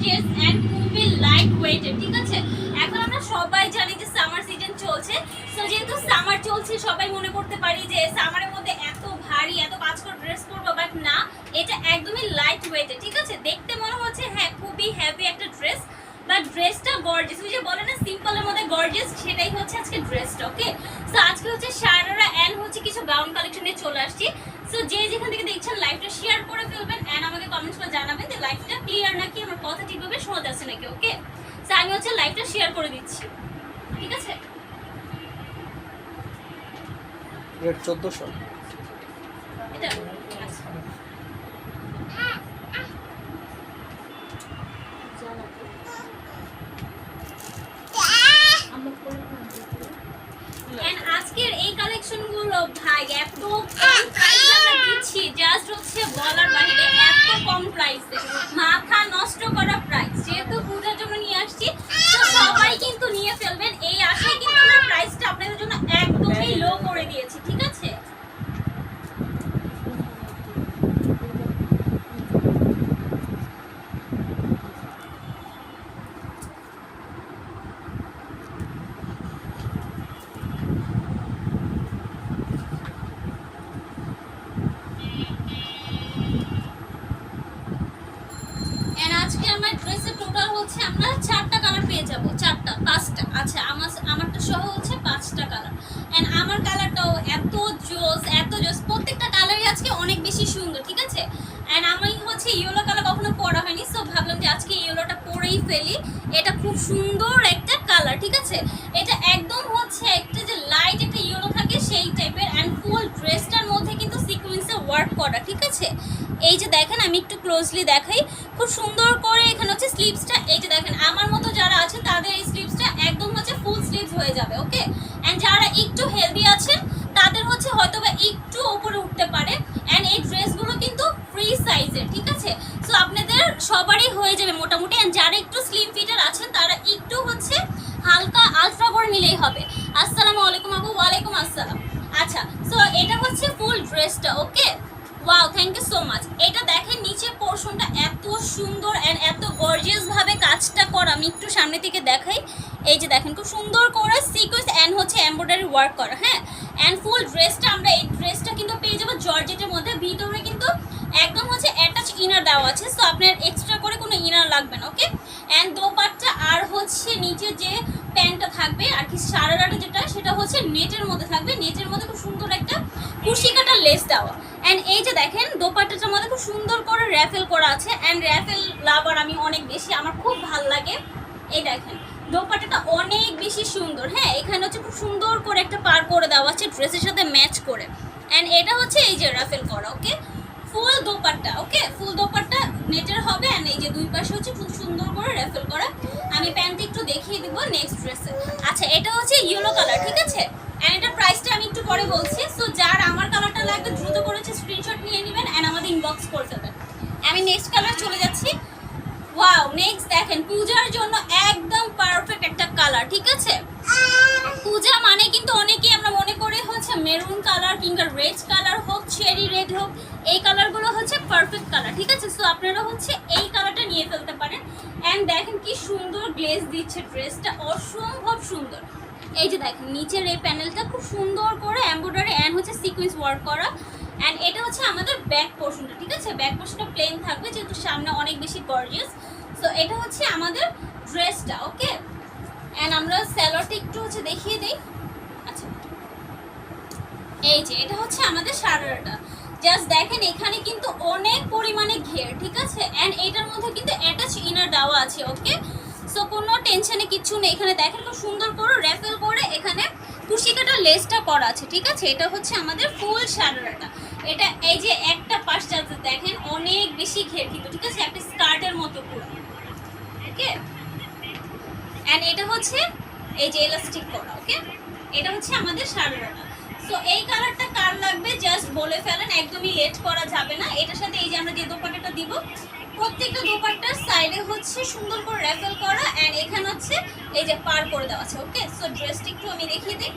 Gorgeous and খুবই light weighted, ঠিক আছে। এখন আমরা সবাই জানি যে সামার সিজন চলছে, সো যেহেতু সামার চলছে সবাই মনে করতে পারি যে সামারের মধ্যে এত ভারী এত কাজ করে ড্রেস পরবো, বাট না, এটা একদমই লাইট ওয়েটেড, ঠিক আছে। দেখতে মনে হচ্ছে হ্যাঁ খুবই হেভি একটা ড্রেস, বাট ড্রেসটা গর্জিয়াস, ওই যে বলে না সিম্পলের মধ্যে গর্জিয়াস, সেটাই হচ্ছে আজকে ড্রেসটা। ওকে, সো আজকে হচ্ছে শারারা এন্ড হচ্ছে কিছু গাউন কালেকশন নিয়ে চলে আসছি। সো যে যেখান থেকে দেখছেন লাইভটা শেয়ার করে ফেলবেন এন্ড আমাকে কমেন্টস করে জানাবেন যে লাইভটা ক্লিয়ার নাকি, আমার কথা ঠিকভাবে শোনা যাচ্ছে নাকি। ওকে, সো আমি হচ্ছে লাইভটা শেয়ার করে দিচ্ছি, ঠিক আছে। রেট 1400। এটা আচ্ছা, এন্ড আজকের এই কালেকশনগুলো ভাই এত কম প্রাইসে আমরা দিচ্ছি, জাস্ট হচ্ছে বলার বাইরে, এত কম প্রাইসে, মাথা নষ্ট করা প্রাইস। যেহেতু পূজার জন্য নিয়ে আসছি, তো সবাই কিন্তু নিয়ে ফেলবেন এই আশায় কিন্তু আমরা প্রাইসটা আপনাদের জন্য একদমই লো করে দিয়েছি, ঠিক আছে। আজকে আমার ড্রেসের টোটাল হচ্ছে আমরা 4টা কালার পেয়ে যাব, 4টা 5টা, আচ্ছা আমারটা সহ হচ্ছে 5টা কালার। এন্ড আমার কালারটাও এত জোস, প্রত্যেকটা কালারই আজকে অনেক বেশি সুন্দর, ঠিক আছে। এন্ড আমি হচ্ছে ইয়েলো কালার কখনো পরা হয়নি, সো ভাবলাম যে আজকে ইয়েলোটা পরেই ফেলি। এটা খুব সুন্দর একটা কালার, ঠিক আছে। এটা একদম হচ্ছে একটা যে লাইট একটা ইয়েলো থাকে সেই টাইপের, এন্ড ফুল ড্রেসটার মধ্যে কিন্তু সিকোয়েন্সে ওয়ার্ক করা, ঠিক আছে। এই যে দেখেন, আমি একটু ক্লোজলি দেখাই, খুব সুন্দর করে এখানে হচ্ছে স্লিভসটা, এই যে দেখেন আমার মতো যারা আছে তাদের এই স্লিভসটা একদম হচ্ছে ফুল স্লিভস হয়ে যাবে। ওকে, এন্ড যারা একটু হেলদি আছেন তাদের হচ্ছে হয়তোবা একটু উপরে উঠতে পারে। এন্ড এই ড্রেসগুলো কিন্তু ফ্রি সাইজের, ঠিক আছে। সো আপনাদের সবারই হয়ে যাবে মোটামুটি। এন্ড যারা একটু স্লিম ফিটার আছেন তারা একটু হচ্ছে হালকা আলট্রা করে নিলেই হবে। আসসালামু আলাইকুম আপু। ওয়ালাইকুম আসসালাম। আচ্ছা, সো এটা হচ্ছে ফুল ড্রেসটা। Okay, wow, thank you so much. এটা দেখেন নিচের পোর্শনটা এত সুন্দর এন্ড এত গর্জিয়াস ভাবে কাজটা করা, আমি একটু সামনে থেকে দেখাই। এই যে দেখেন খুব সুন্দর করে সিকোয়েন্স এন্ড হচ্ছে এমব্রয়ডারি ওয়ার্ক করা, হ্যাঁ। এন্ড ফুল ড্রেসটা আমরা এই ড্রেসটা কিন্তু পেয়ে যাবো জর্জেটের মধ্যে, ভিতরে কিন্তু একদম হচ্ছে অ্যাটাচ ইনার দেওয়া আছে, সো আপনার এক্সট্রা করে কোনো ইনার লাগবে না। ওকে, এন্ড দোপাট্টা আর হচ্ছে নিচে যে প্যান্টটা থাকবে আর কি শারারাটা যেটা, সেটা হচ্ছে নেটের মধ্যে থাকবে। নেটের মধ্যে খুব সুন্দর একটা কুশি কাটা লেস দেওয়া। এন্ড এই যে দেখেন দোপাট্টাটার মধ্যে খুব সুন্দর করে র্যাফেল করা আছে। এন্ড র্যাফেল লাভার আমি অনেক বেশি, আমার খুব ভালো লাগে। এই দেখেন দোপাট্টাটা অনেক বেশি সুন্দর, হ্যাঁ। এখানে হচ্ছে খুব সুন্দর করে একটা পার করে দেওয়া আছে ড্রেসের সাথে ম্যাচ করে। এন্ড এটা হচ্ছে এই যে র্যাফেল করা। ওকে, ফুল দোপাট্টা। ওকে, ফুল দোপাট্টা নেটের হবে। এন্ড এই যে দুই পাশে হচ্ছে খুব সুন্দর করে র্যাফেল করা। আমি প্যান্ট একটু দেখিয়ে দিব নেক্সট ড্রেসে। আচ্ছা, এটা হচ্ছে ইয়েলো কালার, ঠিক আছে। এন্ড এটার প্রাইসটা আমি একটু পরে বলছি। সো যার আমার কালারটা লাগবে দ্রুত করে স্ক্রিনশট নিয়ে নেবেন এন্ড আমাদের ইনবক্স করে দেবেন। আমি নেক্সট কালার চলে যাচ্ছি। ওয়াও, নেক্সট দেখেন পূজার জন্য একদম পারফেক্ট একটা কালার, ঠিক আছে। পূজা মানে কিন্তু অনেকেই আমরা মনে করি হচ্ছে মেরুন কালার কিংবা রেড কালার হোক, চেরি রেড হোক, এই কালারগুলো হচ্ছে পারফেক্ট কালার, ঠিক আছে। সো আপনারা হচ্ছে এই কালারটা নিয়ে ফেলতে পারেন। এন্ড দেখেন কি সুন্দর গ্লেজ দিচ্ছে ড্রেসটা, অসম্ভব সুন্দর। এই যে দেখেন নিচের এই প্যানেলটা খুব সুন্দর করে এমব্রয়ডারি এন্ড হচ্ছে সিকোয়েন্স ওয়ার্ক করা। এন্ড এটা হচ্ছে আমাদের ব্যাক পোর্শনটা, ঠিক আছে। ব্যাক পোর্শনটা প্লেন থাকবে যেহেতু সামনে অনেক বেশি গর্জিয়াস। সো এটা হচ্ছে আমাদের ড্রেসটা। ওকে, এন্ড আমরা স্যালোয়ারটা একটু হচ্ছে দেখিয়ে দিই। আচ্ছা, এই যে এটা হচ্ছে আমাদের শারারাটা, জাস্ট দেখেন এখানে কিন্তু অনেক পরিমাণে ঘের, ঠিক আছে। এন্ড এটার মধ্যে কিন্তু অ্যাটাচ ইনার দেওয়া আছে। ওকে, সো কোনো টেনশনে কিছু নেই। এখানে দেখেন খুব সুন্দর করে র্যাফেল করে এখানে কুশি কাটা লেসটা করা আছে, ঠিক আছে। এটা হচ্ছে আমাদের ফুল শারারাটা। এটা এই যে একটা পাশ যাতে দেখেন অনেক বেশি ঘের কিন্তু, ঠিক আছে, একটা স্কার্টের মতো পুরো। ওকে, এন্ড এটা হচ্ছে এই যে এলাস্টিক করা। ওকে, এটা হচ্ছে আমাদের শারারাটা। সো এই কালারটা কার লাগবে জাস্ট বলে ফেলেন, একদমই লেট করা যাবে না। এটার সাথে এই যে আমরা যে দোপাট্টাটা দিব, প্রত্যেকটা দোপাট্টার সাইডে হচ্ছে সুন্দর করে র্যাফেল করা এন্ড এখানে হচ্ছে এই যে পার করে দেওয়া আছে। ওকে, সো ড্রেসটা একটু আমি দেখিয়ে দিই।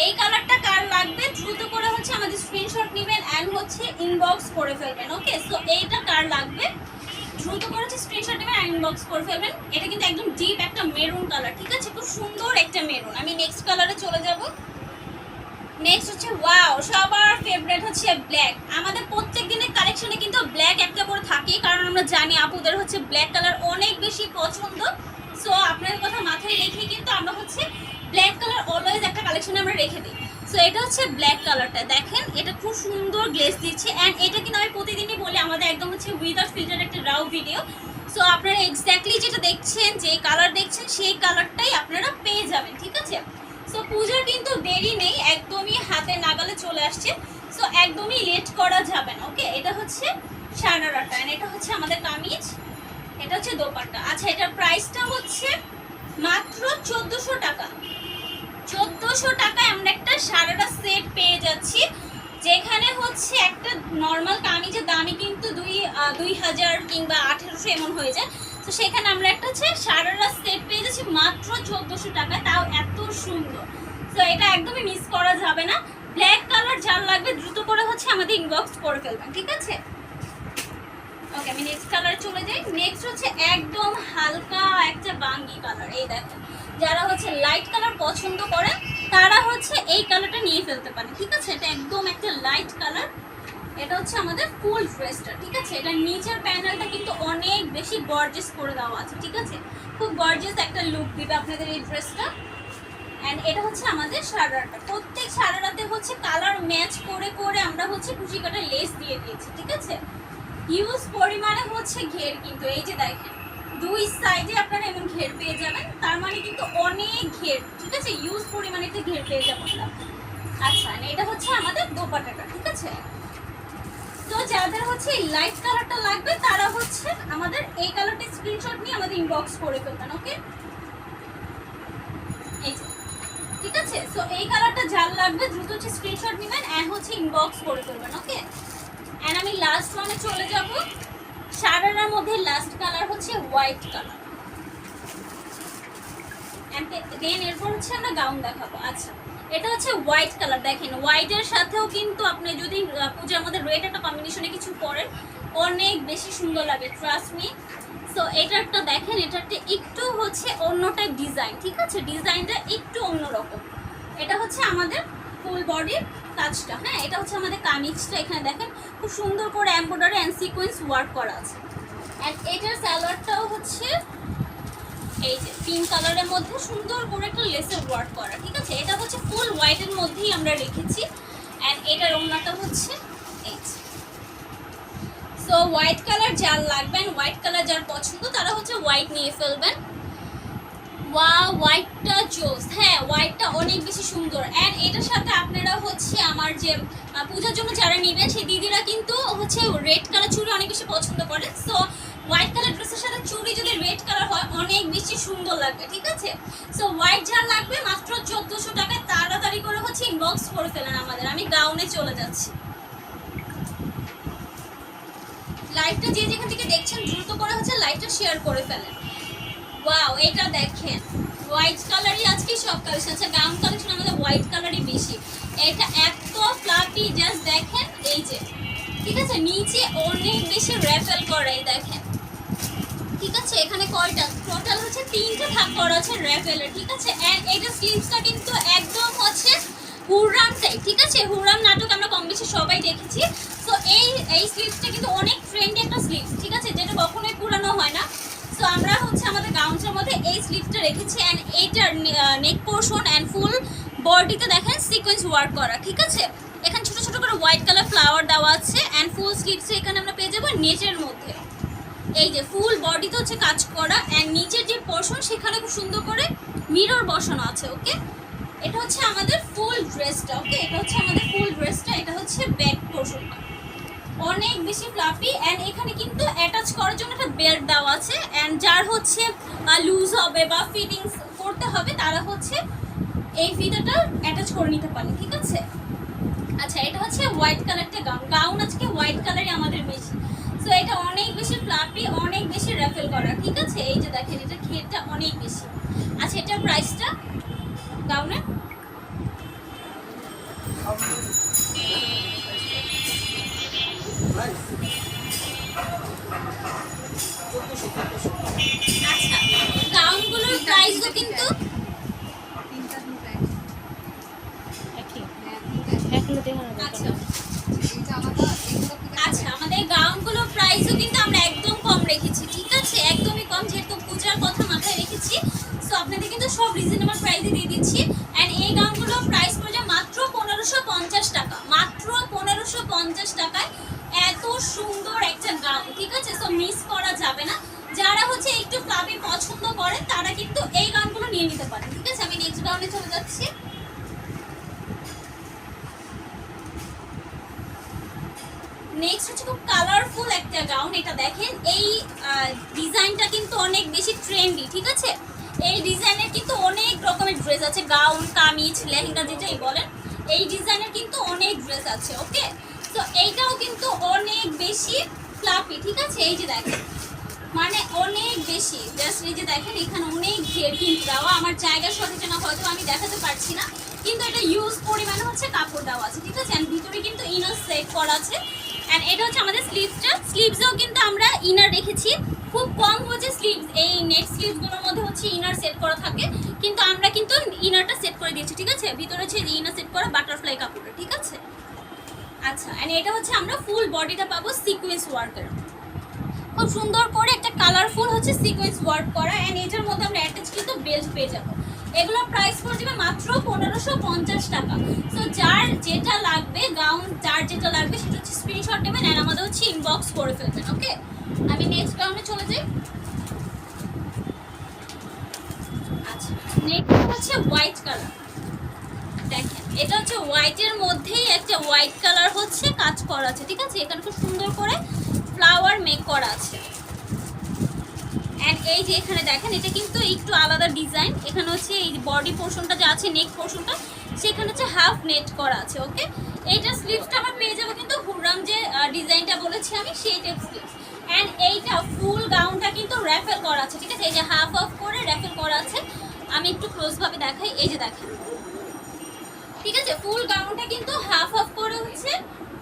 এই কালারটা কার লাগবে দ্রুত করে হচ্ছে আমাদের স্ক্রিনশট নেবেন এন্ড হচ্ছে ইনবক্স করে ফেলবেন। ওকে, সো এইটা কার লাগবে দ্রুত করে স্ক্রিনশট নেবেন আর ইনবক্স করে ফেলবেন। এটা কিন্তু একদম ডিপ একটা মেরুন কালার, ঠিক আছে, খুব সুন্দর একটা মেরুন। আমি নেক্সট কালারে চলে যাব। নেক্সট হচ্ছে ওয়াও, সবার ফেভারিট হচ্ছে ব্ল্যাক। আমাদের প্রত্যেক দিনের কালেকশনে কিন্তু ব্ল্যাক একটা করে থাকে, কারণ আমরা জানি আপুদের হচ্ছে ব্ল্যাক কালার অনেক বেশি পছন্দ। সো আপনাদের কথা মাথায় রেখে কিন্তু আমরা হচ্ছে ব্ল্যাক কালার অলওয়েজ একটা কালেকশনে আমরা রেখে দিই। সো এটা হচ্ছে ব্ল্যাক কালারটা, দেখেন এটা খুব সুন্দর গ্লেজ দিচ্ছে। অ্যান্ড এটা কিন্তু আমি প্রতিদিনই বলি আমাদের একদম হচ্ছে উইদাউট ফিল্টার একটা রাও ভিডিও। সো আপনারা এক্স্যাক্টলি যেটা দেখছেন, যে কালার দেখছেন, সেই কালারটাই আপনারা পেয়ে যাবেন, ঠিক আছে। সো পূজার কিন্তু দেরি নেই, একদমই হাতে নাগালে চলে আসছে। সো একদমই লেট করা যাবে না, ওকে। এটা হচ্ছে সারারাটা, এন্ড এটা হচ্ছে আমাদের কামিজ, এটা হচ্ছে দোপাট্টা। আচ্ছা, এটার প্রাইসটা হচ্ছে মাত্র 1400 টাকা। 1400 টাকায় আমরা একটা সারারা সেট পেয়ে যাচ্ছি, যেখানে হচ্ছে একটা নর্মাল কামিজের দামই কিন্তু 2000 কিংবা 1800 এমন হয়ে যায়। তো সেখানে আমরা একটা হচ্ছে সারারা সেট পেয়ে যাচ্ছি মাত্র 1400 টাকায়, তাও এত সুন্দর। তো এটা একদমই মিস করা যাবে না। ব্ল্যাক কালার যার লাগবে দ্রুত করে হচ্ছে আমাদের ইনবক্স করে ফেলবেন, ঠিক আছে। ওকে, আমি নেক্সট কালারে চলে যাই। নেক্সট হচ্ছে একদম হালকা একটা বাঙ্গি কালার। এই দেখেন, যারা হচ্ছে লাইট কালার পছন্দ করেন তারা হচ্ছে এই কালারটা নিয়ে ফেলতে পারেন, ঠিক আছে। এটা একদম একটা লাইট কালার। এটা হচ্ছে আমাদের ফুল ড্রেসটা, ঠিক আছে। এটা নিচের প্যানেলটা কিন্তু অনেক বেশি গর্জিয়াস করে দেওয়া আছে, ঠিক আছে। খুব গর্জিয়াস একটা লুক দিবে আপনাদের এই ড্রেসটা। অ্যান্ড এটা হচ্ছে আমাদের সারারাটা। প্রত্যেক সারারাতে হচ্ছে কালার ম্যাচ করে করে আমরা হচ্ছে কুচি কাটা লেস দিয়ে দিয়েছি, ঠিক আছে। হিউজ পরিমাণে হচ্ছে ঘের, কিন্তু এই যে দেখেন দুই সাইডে আপনারা এমন ঘের পেয়ে যাবেন, তার মানে কিন্তু অনেক ঘের, ঠিক আছে। হিউজ পরিমাণে একটা ঘের পেয়ে যাবেন আমরা। আচ্ছা, এটা হচ্ছে আমাদের দোপাট্টাটা, ঠিক আছে। তো যাদের হচ্ছে এই লাইট কালারটা লাগবে তারা হচ্ছে আমাদের এই কালারটা স্ক্রিনশট নিয়ে আমাদের ইনবক্স করে ফেলবেন, ওকে। এই যে, ঠিক আছে। সো এই কালারটা যার লাগবে দ্রুত হচ্ছে স্ক্রিনশট নেবেন এন্ড হচ্ছে ইনবক্স করে ফেলবেন, ওকে। এন্ড আমি লাস্ট ওয়ানে চলে যাব। সারারার মধ্যে লাস্ট কালার হচ্ছে হোয়াইট কালার। এন্ড দেন এরপর হচ্ছে আমরা গাউন দেখাবো। আচ্ছা, এটা হচ্ছে হোয়াইট কালার। দেখেন হোয়াইটের সাথেও কিন্তু আপনি যদি পূজার মধ্যে রেড একটা কম্বিনেশনে কিছু পরেন অনেক বেশি সুন্দর লাগে, ট্রাস্ট মি। সো এটারটা দেখেন, এটারটা একটু হচ্ছে অন্য টাইপ ডিজাইন, ঠিক আছে। ডিজাইনটা একটু অন্যরকম। এটা হচ্ছে আমাদের ফুল বডির কাজটা, হ্যাঁ। এটা হচ্ছে আমাদের কামিজটা, এখানে দেখেন খুব সুন্দর করে এমব্রয়ডারি অ্যান্ড সিকোয়েন্স ওয়ার্ক করা আছে। অ্যান্ড এটার সালোয়ারটাও হচ্ছে এই যে পিঙ্ক কালারের মধ্যে সুন্দর করে একটা লেসের ওয়ার্ক করা, ঠিক আছে। এটা হচ্ছে ফুল হোয়াইটের মধ্যেই আমরা রেখেছি। অ্যান্ড এটার ওড়নাটা হচ্ছে এই। সো হোয়াইট কালার যার লাগবেন, হোয়াইট কালার যার পছন্দ তারা হচ্ছে হোয়াইট নিয়ে ফেলবেন। ওয়াও, হোয়াইটটা জোস, হ্যাঁ হোয়াইটটা অনেক বেশি সুন্দর। অ্যান্ড এটার সাথে আপনারা হচ্ছে আমার যে পূজার জন্য যারা নেবেন সেই দিদিরা কিন্তু হচ্ছে রেড কালার চুড়ি অনেক বেশি পছন্দ করে। সো হোয়াইট কালার ড্রেসের সাথে চুড়ি যদি রেড কালার হয় অনেক বেশি সুন্দর লাগবে, ঠিক আছে। সো হোয়াইট যার লাগবে মাত্র 1400 টাকায় তাড়াতাড়ি করে হচ্ছে ইনবক্স করে ফেলেন আমাদের। আমি গাউনে চলে যাচ্ছি। লাইভটা যে যেখান থেকে দেখছেন দ্রুত করে হচ্ছে লাইভটা শেয়ার করে ফেলেন। ওয়াও, এটা দেখেন হোয়াইট কালারই আজকে সব কালেকশন আছে। গাউন কালেকশন আমাদের হোয়াইট কালারই বেশি। এটা এত ফ্লাফি, জাস্ট দেখেন এই যে, ঠিক আছে। নিচে অনেক বেশি র্যাফেল করা, এই দেখেন, ঠিক আছে। এখানে কয়টা টোটাল হচ্ছে 3টে ভাগ করা আছে র্যাফেলের, ঠিক আছে। এন্ড এটা স্লিভসটা কিন্তু একদম হচ্ছে হুররাম টাইপ, ঠিক আছে। হুররাম নাটক আমরা কম বেশি সবাই দেখেছি। তো এই স্লিভসটা কিন্তু অনেক ট্রেন্ডি একটা স্লিভস, ঠিক আছে, যেটা কখনোই পুরানো হয় না। সো আমরা হচ্ছে আমাদের গাউনটার মধ্যে এই স্লিভসটা রেখেছি। অ্যান্ড এইটার নেক পোর্শন অ্যান্ড ফুল বডিতে দেখেন সিকোয়েন্স ওয়ার্ক করা, ঠিক আছে। এখানে ছোট ছোট করে হোয়াইট কালার ফ্লাওয়ার দেওয়া আছে। অ্যান্ড ফুল স্লিভসে এখানে আমরা পেয়ে যাবো নেটের মধ্যে। এই যে ফুল বডিতে হচ্ছে কাজ করা। অ্যান্ড নিচের যে পোর্শন সেখানে খুব সুন্দর করে মিরর বসানো আছে, ওকে। এটা হচ্ছে আমাদের ফুল ড্রেসটা, ওকে। এটা হচ্ছে আমাদের ফুল ড্রেসটা। এটা হচ্ছে ব্যাক পোর্শনটা অনেক বেশি ফ্লাফি। অ্যান্ড এখানে কিন্তু অ্যাটাচ করার জন্য একটা বেল্ট দেওয়া আছে। অ্যান্ড যার হচ্ছে লুজ হবে বা ফিটিংস করতে হবে তারা হচ্ছে এই ফিতাটা অ্যাটাচ করে নিতে পারে, ঠিক আছে। আচ্ছা, এটা হচ্ছে হোয়াইট কালারটা গাউন। গাউন আজকে হোয়াইট কালারই আমাদের বেশি। সো এটা অনেক বেশি ফ্লাফি, অনেক বেশি র্যাফেল করা, ঠিক আছে। এই যে দেখেন এটা ঘেরটা অনেক বেশি। আচ্ছা, এটার প্রাইসটা গাউনের আচ্ছা, গাউনগুলোর প্রাইসও কিন্তু আচ্ছা আচ্ছা, আমাদের গাউনগুলোর প্রাইসও কিন্তু আমরা একদম কম রেখেছি, ঠিক আছে, একদমই কম, যেহেতু পূজার কথা মাথায় রেখেছি। সো আপনাদের কিন্তু সব রিজনেবল প্রাইসে দিয়ে দিচ্ছি। অ্যান্ড এই গাউনগুলোর প্রাইস পড়ছে মাত্র 1550 টাকা, মাত্র 1550 টাকায় এত সুন্দর একটা গাউন, ঠিক আছে। সো মিস করা যাবে না। যারা হচ্ছে একটু ফ্লাফি পছন্দ করেন তারা কিন্তু এই গাউনগুলো নিয়ে নিতে পারেন, ঠিক আছে। আমি নেক্সট গাউনে চলে যাচ্ছি। নেক্সট হচ্ছে খুব কালারফুল একটা গাউন। এটা দেখেন, এই ডিজাইনটা কিন্তু অনেক বেশি ট্রেন্ডি, ঠিক আছে। এই ডিজাইনের কিন্তু অনেক রকমের ড্রেস আছে, গাউন, কামিজ, লেহেঙ্গা যেটাই বলেন, এই ডিজাইনের কিন্তু অনেক ড্রেস আছে, ওকে। তো এইটাও কিন্তু অনেক বেশি ফ্লাফি, ঠিক আছে। এই যে দেখেন, মানে অনেক বেশি, জাস্ট এই যে দেখেন এখানে অনেক ঘের কিন্তু দেওয়া, আমার জায়গা সঠিক না হয়তো আমি দেখাতে পারছি না, কিন্তু এটা ইউজ পরিমাণে হচ্ছে কাপড় দেওয়া আছে, ঠিক আছে। অ্যান্ড ভিতরে কিন্তু ইনার সেট করা আছে। অ্যান্ড এটা হচ্ছে আমাদের স্লিভসটা, স্লিভসেও কিন্তু আমরা ইনার রেখেছি। খুব কম হচ্ছে স্লিভস, এই নেক স্লিভসগুলোর মধ্যে হচ্ছে ইনার সেট করা থাকে, কিন্তু আমরা কিন্তু ইনারটা সেট করে দিয়েছি, ঠিক আছে। ভিতরে হচ্ছে যে ইনার সেট করা বাটারফ্লাই কাপড়টা, ঠিক আছে। আচ্ছা, অ্যান্ড এটা হচ্ছে আমরা ফুল বডিটা পাবো সিকোয়েন্স ওয়ার্কের, খুব সুন্দর করে একটা কালারফুল হচ্ছে সিকোয়েন্স ওয়ার্ক করা। অ্যান্ড এটার মধ্যে আমরা অ্যাটাচ কিন্তু বেল্ট পেয়ে যাবো। এগুলোর প্রাইস পড়ে যাবে মাত্র 1550 টাকা। সো যার যেটা লাগবে, গাউন যার যেটা লাগবে সেটা হচ্ছে স্ক্রিনশট নেবেন অ্যান্ড আমাদের হচ্ছে ইনবক্স করে ফেলবেন, ওকে। আমি নেক্সট গাউনে চলে যাই। আচ্ছা, নেক্সট হচ্ছে হোয়াইট কালার। দেখেন, এটা হচ্ছে হোয়াইটের মধ্যেই একটা হোয়াইট কালার হচ্ছে কাজ করা আছে, ঠিক আছে। এখানে খুব সুন্দর করে ফ্লাওয়ার মেক করা আছে। অ্যান্ড এই যে এখানে দেখেন, এটা কিন্তু একটু আলাদা ডিজাইন। এখানে হচ্ছে এই বডি পোর্শনটা যে আছে, নেক পোর্শনটা, সেখানে হচ্ছে হাফ নেট করা আছে, ওকে। এইটার স্লিভসটা আমরা পেয়ে যাবো কিন্তু হুররাম যে ডিজাইনটা বলেছি আমি, সেই টাইপ স্লিভস। অ্যান্ড এইটা ফুল গাউনটা কিন্তু র্যাফেল করা আছে, ঠিক আছে। এই যে হাফ অফ করে র্যাফেল করা আছে, আমি একটু ক্লোজভাবে দেখাই। এই যে দেখেন, ঠিক আছে, ফুল গাউনটা কিন্তু হাফ অফ করে হচ্ছে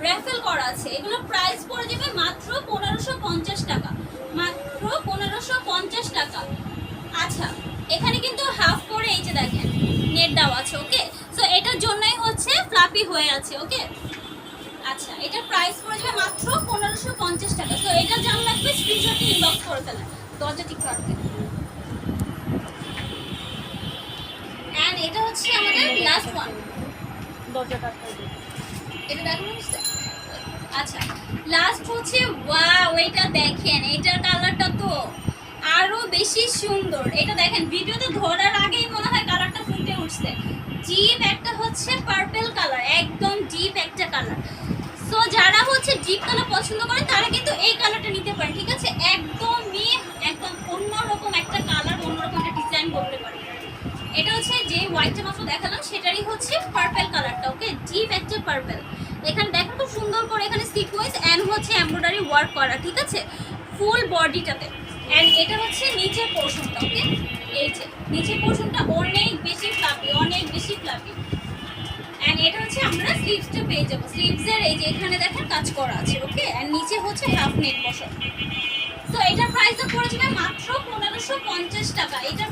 র্যাফেল করা আছে। এগুলো প্রাইস পড়ে যাবে মাত্র 1550 টাকা, মাত্র 1550 টাকা। আচ্ছা, এখানে কিন্তু হাফ করে এই যে দেখেন নেট দেওয়া আছে, ওকে। সো এটার জন্যই হচ্ছে ফ্লাফি হয়ে আছে, ওকে। আচ্ছা, এটা প্রাইস পড়ে যাবে মাত্র 1550 টাকা। সো এটা জানা লাগবে, স্ক্রিনশট ইনবক্স করে ফেলেন, দরজা ঠিক রাখতে। অ্যান্ড এটা হচ্ছে আমাদের লাস্ট ওয়ান, দরজাটা এটা দেখুন। আচ্ছা, লাস্ট হচ্ছে ওয়াও, এটা দেখেন, এটার কালারটা তো আরো বেশি সুন্দর। এটা দেখেন, ভিডিওতে ধরার আগেই মনে হয় কালারটা ফুটে উঠছে। ডিপ একটা হচ্ছে পার্পল কালার, একদম ডিপ একটা কালার। সো যারা হচ্ছে ডিপ কালার পছন্দ করেন তারা কিন্তু এই কালারটা নিতে পারেন, ঠিক আছে। একদমই একদম অন্যরকম একটা কালার, অন্যরকম একটা ডিজাইন করতে পারেন। এটা হচ্ছে যে হোয়াইটটা মাত্র দেখালাম সেটারই হচ্ছে পার্পল কালারটা, ওকে। ডিপ একটা পার্পল। এখানে দেখেন খুব সুন্দর করে এখানে সিকোয়েন্স এন্ড হচ্ছে এমব্রয়ডারি ওয়ার্ক করা, ঠিক আছে, ফুল বডিটাতে। এন্ড এটা হচ্ছে নিচের পোর্শনটা, ওকে। এই যে নিচের পোর্শনটা অনেক বেশি ফ্লাফি, অনেক বেশি ফ্লাফি। এন্ড এটা হচ্ছে আমরা স্লিভসটা পেয়ে যাবো। স্লিভসের এই যে এখানে দেখেন কাজ করা আছে, ওকে। এন্ড নিচে হচ্ছে হাফ নেট বসানো। তো এটার প্রাইসটা পড়ে যাবে মাত্র 1550 টাকা। এটা